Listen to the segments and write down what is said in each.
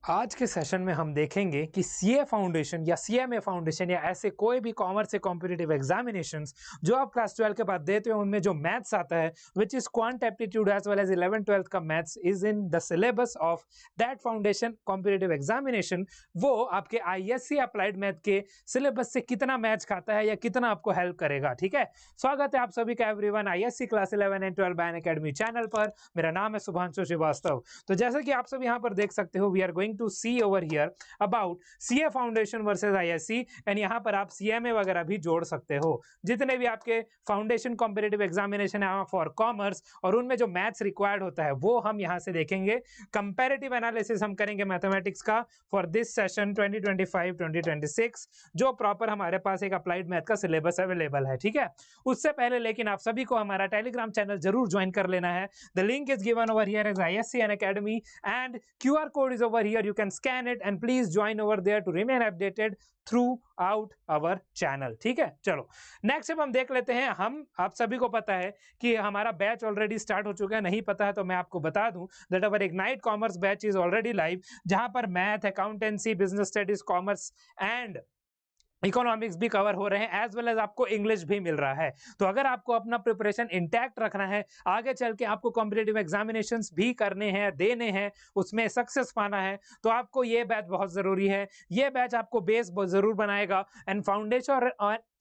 आज के सेशन में हम देखेंगे कि सीए फाउंडेशन या सीएमए फाउंडेशन या ऐसे कोई भी कॉमर्स से कॉम्पिटिटिव एग्जामिनेशंस जो आप क्लास 12 के बाद देते हो उनमें जो मैथ्स आता है which is quant aptitude as well as 11 12th का maths is in the syllabus of that foundation competitive examination. वो आपके आईएससी अप्लाइड मैथ के सिलेबस से कितना मैच खाता है या कितना आपको हेल्प करेगा। ठीक है, स्वागत है आप सभी का everyone ISC class 11 and 12 ban academy channel पर। मेरा नाम है शुभांशु श्रीवास्तव। तो जैसा कि आप सब यहाँ पर देख सकते हो we are going to see over here about CA Foundation versus ISC and यहाँ पर आप CMA वगैरह भी जोड़ सकते हो। जितने भी आपके फाउंडेशन कॉम्पिटिटिव एग्जामिनेशन है फॉर कॉमर्स और उनमें जो मैथ्स रिक्वायर्ड होता है वो हम यहाँ से देखेंगे। कंपैरेटिव एनालिसिस हम करेंगे मैथमेटिक्स का फॉर दिस सेशन 2025-2026 जो प्रॉपर हमारे पास एक अप्लाइड मैथ का सिलेबस अवेलेबल है। ठीक है, उससे पहले लेकिन आप सभी को हमारा टेलीग्राम चैनल जरूर ज्वाइन कर लेना है। The link is given over here as ISC Academy and QR code is over here. You can scan it and please join over there to remain updated throughout our channel. ठीक है, चलो next अब हम देख लेते हैं। हम आप सभी को पता है कि हमारा बैच ऑलरेडी स्टार्ट हो चुका है, नहीं पता है तो मैं आपको बता दूं that our ignite commerce batch is already live, जहां पर math, accountancy, business studies, commerce and economics भी कवर हो रहे हैं एज वेल एज आपको इंग्लिश भी मिल रहा है। तो अगर आपको अपना प्रिपरेशन इंटैक्ट रखना है, आगे चल के आपको कॉम्पिटिटिव एग्जामिनेशंस भी करने हैं, देने हैं, उसमें सक्सेस पाना है, तो आपको ये बैच बहुत जरूरी है। ये बैच आपको बेस जरूर बनाएगा and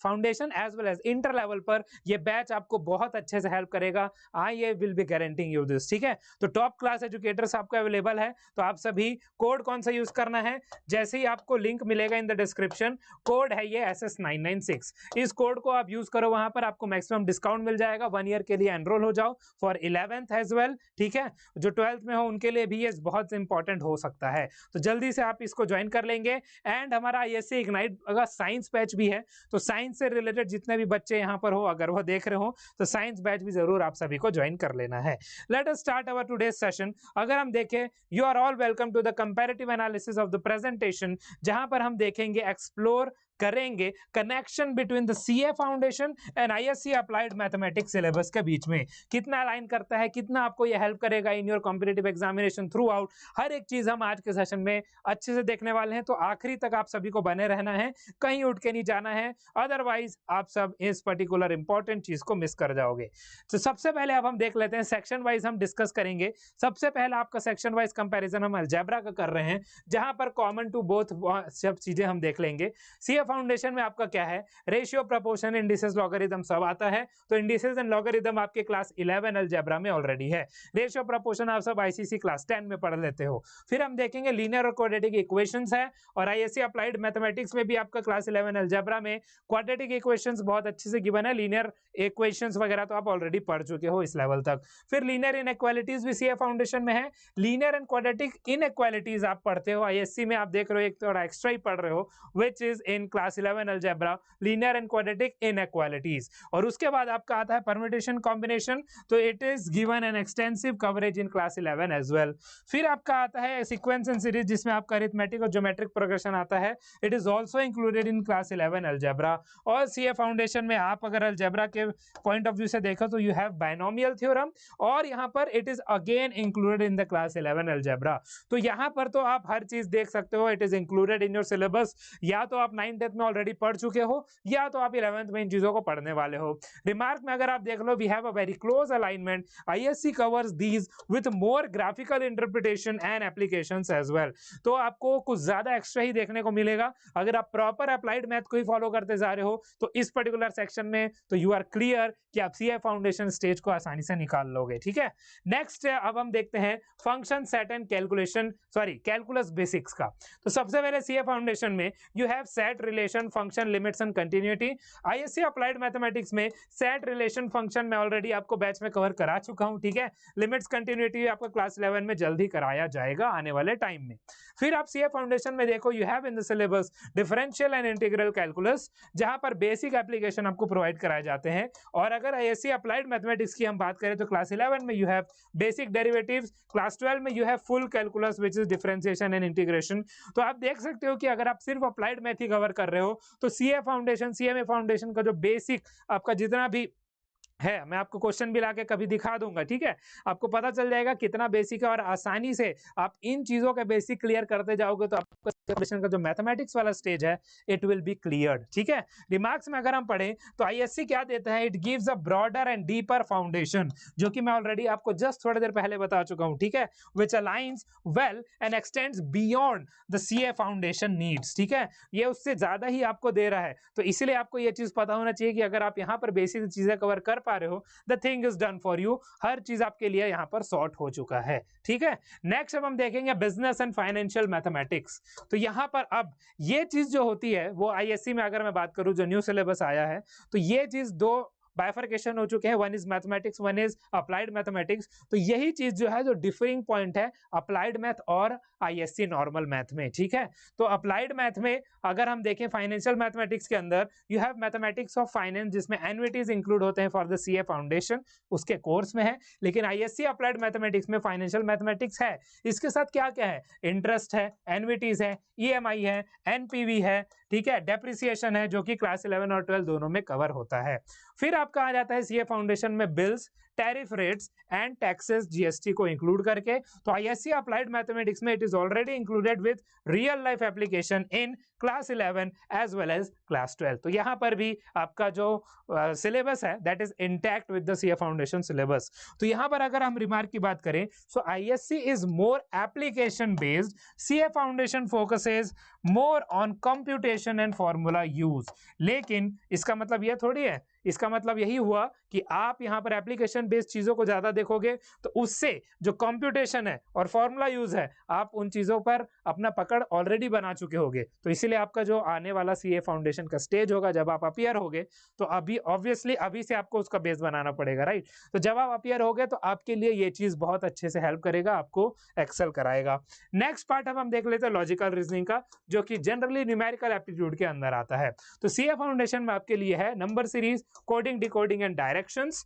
foundation as well as inter level पर ये बैच आपको बहुत अच्छे से हेल्प करेगा। I will be guaranteeing you this. ठीक है, तो टॉप क्लास एजुकेटर्स आपको अवेलेबल है। तो आप सभी कोड कौन सा यूज करना है, जैसे ही आपको लिंक मिलेगा इन द डिस्क्रिप्शन, कोड है ये SS996। इस कोड को आप यूज करो, वहां पर आपको मैक्सिमम डिस्काउंट मिल जाएगा। 1 ईयर के लिए एनरोल हो जाओ फॉर 11th एज वेल। ठीक है, जो 12th में हो उनके लिए भी ये बहुत इंपॉर्टेंट हो सकता है, तो जल्दी से आप इसको ज्वाइन कर लेंगे। एंड हमारा ISC इग्नाइट अगर साइंस बैच भी है, तो साइंस से रिलेटेड जितने भी बच्चे यहाँ पर हो, अगर वो देख रहे हो तो साइंस बैच भी जरूर आप सभी को ज्वाइन कर लेना है। Let us start our today's session. अगर हम देखें, you are all welcome to the comparative analysis of the presentation, जहां पर हम देखेंगे, एक्सप्लोर करेंगे connection between the CA foundation and ISC applied mathematics syllabus के बीच में कितना अलाइन करता है, कितना आपको यह हेल्प करेगा in your competitive examination throughout. हर एक चीज हम आज के सेशन में अच्छे से देखने वाले हैं, तो आखिरी तक आप सभी को बने रहना है, कहीं उठ के नहीं जाना है, अदरवाइज आप सब इस पर्टिकुलर इंपॉर्टेंट चीज को मिस कर जाओगे। तो सबसे पहले अब हम देख लेते हैं, सेक्शन वाइज हम डिस्कस करेंगे। सबसे पहले आपका सेक्शन वाइज कंपैरिजन हम अलजेब्रा का कर रहे हैं, जहां पर कॉमन टू बोथ सब चीजें हम देख लेंगे। सीए फाउंडेशन में आपका क्या है, रेशियो, प्रोपोर्शन, इंडिसेस, लॉगरिथम सब आता है। तो इंडिसेस एंड लॉगरिथम आपके क्लास 11 अलजेब्रा में ऑलरेडी है। रेशियो, प्रोपोर्शन आप सब आईसीसी क्लास 10 में पढ़ लेते हो। फिर हम देखेंगे लीनियर और क्वाड्रेटिक इक्वेशंस है, और ISC अप्लाइड मैथमेटिक्स में भी आपका क्लास 11 अलजेब्रा में क्वाड्रेटिक इक्वेशंस बहुत अच्छे से गिवन है। लीनियर इक्वेशंस वगैरह तो आप ऑलरेडी पढ़ चुके हो इस लेवल तक। फिर लीनियर इनइक्वालिटीज भी सीए फाउंडेशन में है। लीनियर एंड क्वाड्रेटिक इनइक्वालिटीज आप पढ़ते हो, ISC में आप देख रहे हो एक थोड़ा एक्स्ट्रा ही पढ़ रहे हो, which is in class 11 algebra, linear and quadratic inequalities. और उसके बाद आपका आता है परम्यूटेशन कॉम्बिनेशन, तो it is given an extensive coverage in class 11 as well. फिर आपका आता है सीक्वेंस एंड सीरीज, जिसमें आपका अरिथमेटिक और ज्योमेट्रिक प्रोग्रेशन आता है, it is also included in class 11 algebra. और सीए फाउंडेशन में आप अगर अलजेब्रा के पॉइंट ऑफ व्यू से देखो तो यू हैव बायनोमियल थ्योरम, और यहाँ पर it is again included in the class 11 algebra. तो यहाँ पर तो आप हर चीज देख सकते हो, it is included in your syllabus. या तो आप 9th में ऑलरेडी पढ़ चुके हो, या तो आप 11th में इन चीजों को पढ़ने वाले हो। रिमार्क में अगर आप देख लो, we have a very close alignment, ISC covers these with more graphical interpretation and applications as well. तो आपको कुछ ज्यादा एक्स्ट्रा ही देखने को मिलेगा अगर आप प्रॉपर अप्लाइड मैथ को ही फॉलो करते जा रहे हो, तो इस पर्टिकुलर सेक्शन में तो यू आर क्लियर कि आप सीए फाउंडेशन स्टेज को आसानी से निकाल लोगे। ठीक है, नेक्स्ट अब हम देखते हैं function set and calculation, sorry calculus basics का। तो सबसे पहले सीए फाउंडेशन में you have set, relation, function, limits and continuity. ISC applied mathematics में सेट, रिलेशन, फंक्शन में ऑलरेडी आपको बैच में कवर करा चुका हूं। ठीक है, लिमिट्स, कंटिन्यूटी आपका क्लास 11 में जल्दी कराया जाएगा आने वाले टाइम में। फिर आप सीए फाउंडेशन में देखो, you have in the syllabus differential and integral calculus, जहां पर बेसिक एप्लीकेशन आपको प्रोवाइड कराए जाते हैं। और अगर ISC अप्लाइड मैथमेटिक्स की हम बात करें तो क्लास 11 में you have basic derivatives, class 12 में you have full calculus which is differentiation and integration. तो आप देख सकते हो कि अगर आप सिर्फ अप्लाइड मैथ ही कवर कर रहे हो, तो सीए फाउंडेशन, सीएमए फाउंडेशन का जो बेसिक आपका जितना भी है, मैं आपको क्वेश्चन भी लाके कभी दिखा दूंगा, ठीक है। आपको पता चल जाएगा कितना बेसिक है, और आसानी से आप इन चीजों का बेसिक क्लियर करते जाओगे तो आपका का जो मैथमेटिक्स वाला स्टेज है इट विल बी क्लियर्ड, ठीक है। रिमार्क्स में अगर हम पढ़ें तो आईएससी क्या देता है, it gives a broader and deeper foundation, जो कि मैं ऑलरेडी आपको जस्ट थोड़ी देर पहले बता चुका हूं, ठीक है, which aligns well and extends beyond the CA foundation needs, ठीक है। ये उससे ज्यादा ही आपको दे रहा है, तो इसीलिए आपको ये चीज पता होना चाहिए कि अगर आप यहाँ पर बेसिक चीजें कवर कर पा रहे हो, the thing is done for you, हर चीज आपके लिए यहाँ पर सॉर्ट हो चुका है, ठीक है। नेक्स्ट अब हम देखेंगे बिजनेस एंड फाइनेंशियल मैथमेटिक्स। तो यहाँ पर अब ये चीज जो होती है वो आईएससी में अगर मैं बात करूं जो न्यू सिलेबस आया है, तो ये चीज दो बाइफर्केशन हो चुके हैं, one is mathematics, one is applied mathematics. तो यही चीज जो है जो डिफरिंग पॉइंट है अप्लाइड मैथ और आईएससी नॉर्मल मैथ में, ठीक है। तो अप्लाइड मैथ में अगर हम देखें फाइनेंशियल मैथमेटिक्स के अंदर you have mathematics of finance, जिसमें एन्युइटीज इंक्लूड होते हैं फॉर द सीए फाउंडेशन, उसके कोर्स में है। लेकिन आईएससी अप्लाइड मैथमेटिक्स में फाइनेंशियल मैथमेटिक्स है, इसके साथ क्या क्या है, इंटरेस्ट है, एन्युइटीज है, ईएमआई है, एनपीवी है, ठीक है, डेप्रिसिएशन है, जो कि क्लास 11 और 12 दोनों में कवर होता है। फिर आपका आ जाता है सीए फाउंडेशन में bills, tariff rates and taxes, GST को इंक्लूड करके। तो आईएससी अप्लाइड मैथमेटिक्स में it is already included with real life application in class 11 as well as class 12। तो यहाँ पर भी आपका जो सिलेबस है that is intact with the CA foundation syllabus. तो यहाँ पर अगर हम रिमार्क की बात करें, so ISC is more application based, CA foundation focuses more on computation and formula use. लेकिन इसका मतलब यह थोड़ी है, इसका मतलब यही हुआ कि आप यहाँ पर एप्लीकेशन बेस्ड चीजों को ज्यादा देखोगे तो उससे जो कंप्यूटेशन है और फॉर्मूला यूज है आप उन चीजों पर अपना पकड़ ऑलरेडी बना चुके होगे। तो इसीलिए आपका जो आने वाला सीए फाउंडेशन का स्टेज होगा जब आप अपीयर होगे, तो अभी ऑब्वियसली अभी से आपको उसका बेस बनाना पड़ेगा, राइट। तो जब आप अपीयर होगे तो आपके लिए ये चीज बहुत अच्छे से हेल्प करेगा, आपको एक्सेल कराएगा। नेक्स्ट पार्ट अब हम देख लेते हैं लॉजिकल रीजनिंग का, जो कि जनरली न्यूमेरिकल एप्टीट्यूड के अंदर आता है। तो सीए फाउंडेशन में आपके लिए है number series, coding, decoding and directions.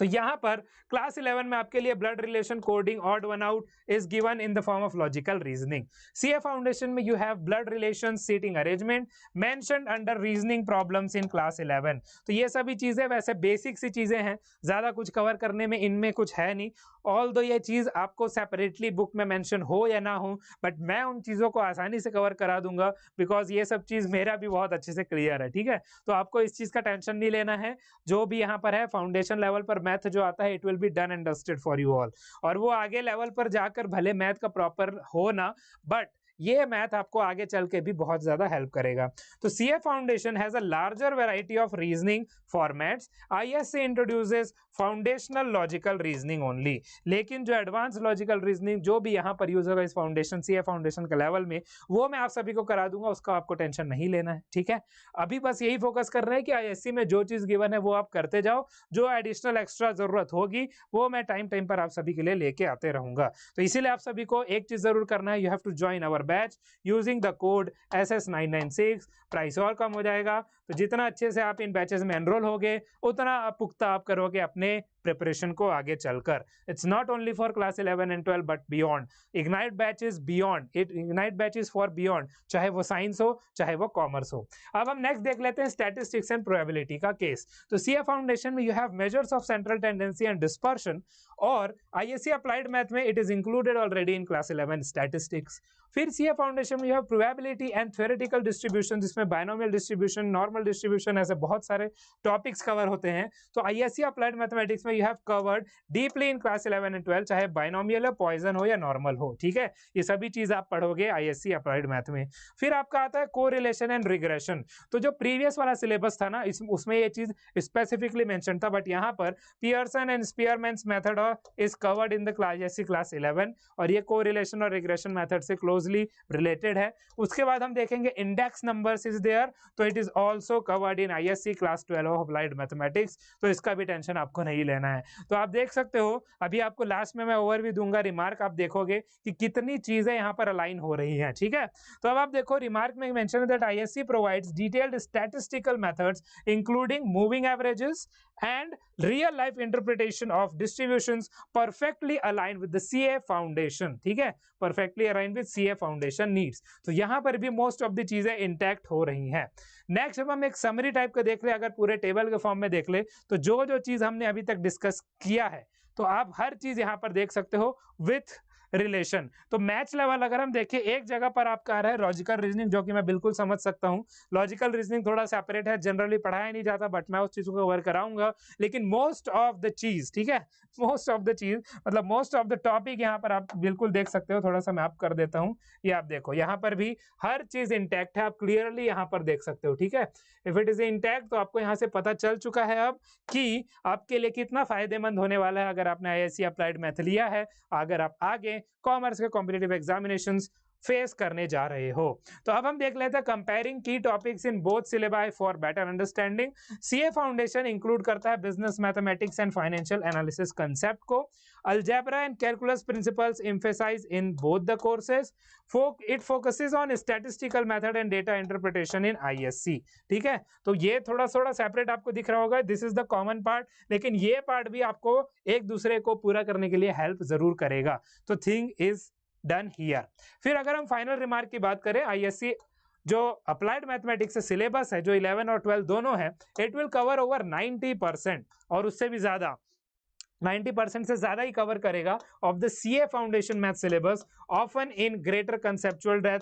तो यहां पर क्लास 11 में आपके लिए blood relation, coding, odd one out is given in the form of logical reasoning. CA foundation में you have blood relation, seating arrangement mentioned under reasoning problems in class 11। तो ये सभी चीजें वैसे बेसिक सी चीजें हैं, ज्यादा कुछ कवर करने में इनमें कुछ है नहीं। ऑल्दो ये चीज आपको सेपरेटली बुक में मेंशन हो या ना हो, बट मैं उन चीजों को आसानी से कवर करा दूंगा बिकॉज ये सब चीज मेरा भी बहुत अच्छे से क्लियर है, ठीक है। तो आपको इस चीज का टेंशन नहीं लेना है, जो भी यहाँ पर है फाउंडेशन लेवल पर मैथ जो आता है it will be done and dusted for you all. और वो आगे लेवल पर जाकर भले मैथ का प्रॉपर हो ना, बट ये मैथ आपको आगे चल के भी बहुत ज्यादा हेल्प करेगा। तो CA foundation has a larger variety of reasoning formats. ISC introduces foundational logical reasoning only. लेकिन जो एडवांस लॉजिकल रीजनिंग जो भी यहाँ पर यूज होगा इस फाउंडेशन सीए फाउंडेशन के लेवल में, वो मैं आप सभी को करा दूंगा, उसका आपको टेंशन नहीं लेना है, ठीक है। अभी बस यही फोकस कर रहे हैं कि आईएससी में जो चीज गिवन है वो आप करते जाओ, जो एडिशनल एक्स्ट्रा जरूरत होगी वो मैं टाइम टाइम पर आप सभी के लिए लेके आते रहूंगा। तो इसीलिए आप सभी को एक चीज जरूर करना है, you have to join our batch using the code SS996। Price और कम हो जाएगा, तो जितना अच्छे से आप इन बैचेस में एनरोल होगे उतना पुख्ता आप करोगे अपने प्रिपरेशन को आगे चलकर। It's not only for class 11 and 12 but beyond. Ignite batch is beyond, ignite batch is for beyond, चाहे वो साइंस हो चाहे वो कॉमर्स हो। अब हम नेक्स्ट देख लेते हैं स्टैटिस्टिक्स एंड प्रोबेबिलिटी का केस। तो सीए फाउंडेशन में you have measures of central tendency and dispersion, और आईएससी अप्लाइड मैथ में it is included already in class 11 statistics. फिर सीए फाउंडेशन में you have probability and theoretical distribution, जिसमें binomial distribution, normal distribution, ऐसे बहुत सारे topics cover होते हैं। तो आईएससी अप्लाइड मैथमेटिक्स में you have covered deeply in class 11 and 12, चाहे बायनोमियल हो, पॉइजन हो या नॉर्मल हो, ठीक है। ये सभी चीज आप पढ़ोगे आईएससी अप्लाइड मैथ में। फिर आपका आता है कोरिलेशन एंड रिग्रेशन। तो जो प्रीवियस वाला सिलेबस था ना उसमें ये चीज स्पेसिफिकली मेंशन था, बट यहाँ पर Pearson and स्पीयरमैन्स method is covered in the class 11, और ये कोरिलेशन और रिग्रेशन मेथड से क्लोजली रिलेटेड है। उसके बाद हम देखेंगे इंडेक्स नंबर्स इज देयर, तो it is also covered in ISC class 12 of applied mathematics, तो इसका भी टेंशन आपको नहीं लेना है। तो आप देख सकते हो, अभी आपको लास्ट में मैं ओवरव्यू दूंगा, रिमार्क आप देखोगे कि कितनी चीजें यहाँ पर अलाइन हो रही हैं, ठीक है। तो अब आप देखो रिमार्क में मेंशन है that ISC provides detailed statistical methods including moving averages and real life interpretation of distributions perfectly align with the CA foundation, ठीक है, perfectly align with CA foundation needs. तो यहां पर भी मोस्ट ऑफ द चीजें intact हो रही हैं। नेक्स्ट अब हम एक समरी टाइप का देख ले, अगर पूरे टेबल के फॉर्म में देख ले तो जो जो चीज हमने अभी तक डिस्कस किया है तो आप हर चीज यहां पर देख सकते हो विथ रिलेशन। तो मैच लेवल अगर हम देखें, एक जगह पर आपका आ रहा है लॉजिकल रीजनिंग, जो कि मैं बिल्कुल समझ सकता हूं। लॉजिकल रीजनिंग थोड़ा सेपरेट है, जनरली पढ़ाया नहीं जाता, बट मैं उस चीज को कवर कराऊंगा। लेकिन मोस्ट ऑफ द चीज, ठीक है, मोस्ट ऑफ द चीज मतलब मोस्ट ऑफ द टॉपिक यहाँ पर आप बिल्कुल देख सकते हो। थोड़ा सा मैं आप कर देता हूँ, ये आप देखो यहाँ पर भी हर चीज इंटैक्ट है, आप क्लियरली यहाँ पर देख सकते हो, ठीक है। इफ इट इज इंटैक्ट तो आपको यहाँ से पता चल चुका है अब कि आपके लिए कितना फायदेमंद होने वाला है अगर आपने आईएससी अप्लाइड मैथ लिया है, अगर आप आगे कॉमर्स के कॉम्पिटिटिव एग्जामिनेशंस फेस करने जा रहे हो। तो अब हम देख लेते हैं कंपेयरिंग की topics in both syllabi for better understanding. CA foundation include करता है business mathematics and financial analysis concept को। Algebra and calculus principles emphasize in both the courses. It focuses on statistical method and data interpretation in ISC, ठीक है। तो ये थोड़ा थोड़ा separate आपको दिख रहा होगा, this is the common part, लेकिन ये पार्ट भी आपको एक दूसरे को पूरा करने के लिए हेल्प जरूर करेगा। तो थिंग इज डन हियर। फिर अगर हम फाइनल रिमार्क की बात करें, आईएससी जो अप्लाइड मैथमेटिक्स सिलेबस है, जो 11 और 12 दोनों है, इट विल कवर ओवर 90% और उससे भी ज्यादा 90% से ज्यादा ही कवर करेगा of the CA foundation math syllabus, often in greater conceptual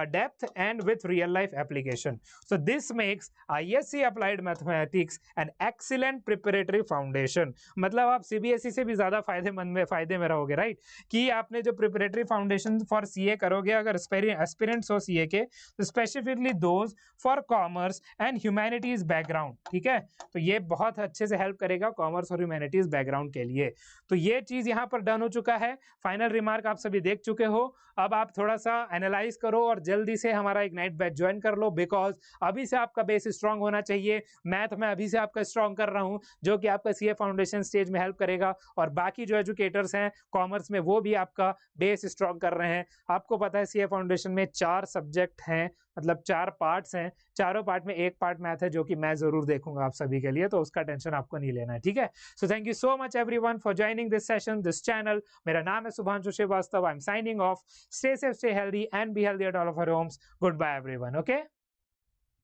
depth and with real life application. So this makes ISC applied mathematics an excellent preparatory foundation. मतलब आप CBSE से भी ज्यादा फायदे में रहोगे, राइट, कि आपने जो प्रिपरेटरी फाउंडेशन फॉर सीए करोगे, अगर एस्पिरेंट्स हो सीए के, तो specifically those for commerce and humanities background, ठीक है। तो ये बहुत अच्छे से हेल्प करेगा कॉमर्स और ह्यूमैनिटीज बैकग्राउंड के लिए। तो ये चीज यहाँ पर डन हो चुका है। फाइनल रिमार्क आप सभी देख चुके हो। अब आप थोड़ा सा एनालाइज करो और जल्दी से हमारा इग्नाइट बैच ज्वाइन कर लो, बिकॉज अभी से आपका बेस स्ट्रांग होना चाहिए। मैथ में अभी से आपका स्ट्रांग कर रहा हूं, जो कि आपका सीए फाउंडेशन स्टेज में हेल्प करेगा, और बाकी जो एजुकेटर्स हैं कॉमर्स में वो भी आपका बेस स्ट्रांग कर रहे हैं। आपको पता है सीए फाउंडेशन में 4 सब्जेक्ट हैं, मतलब 4 पार्ट्स हैं, चारों पार्ट में एक पार्ट मैथ है, जो कि मैं जरूर देखूंगा आप सभी के लिए, तो उसका टेंशन आपको नहीं लेना है, ठीक है। So thank you so much everyone for joining this session, this channel. मेरा नाम है Shubhanshu Srivastava. I am signing off. Stay safe, stay healthy, and be healthy at all of our homes. Goodbye, everyone. Okay.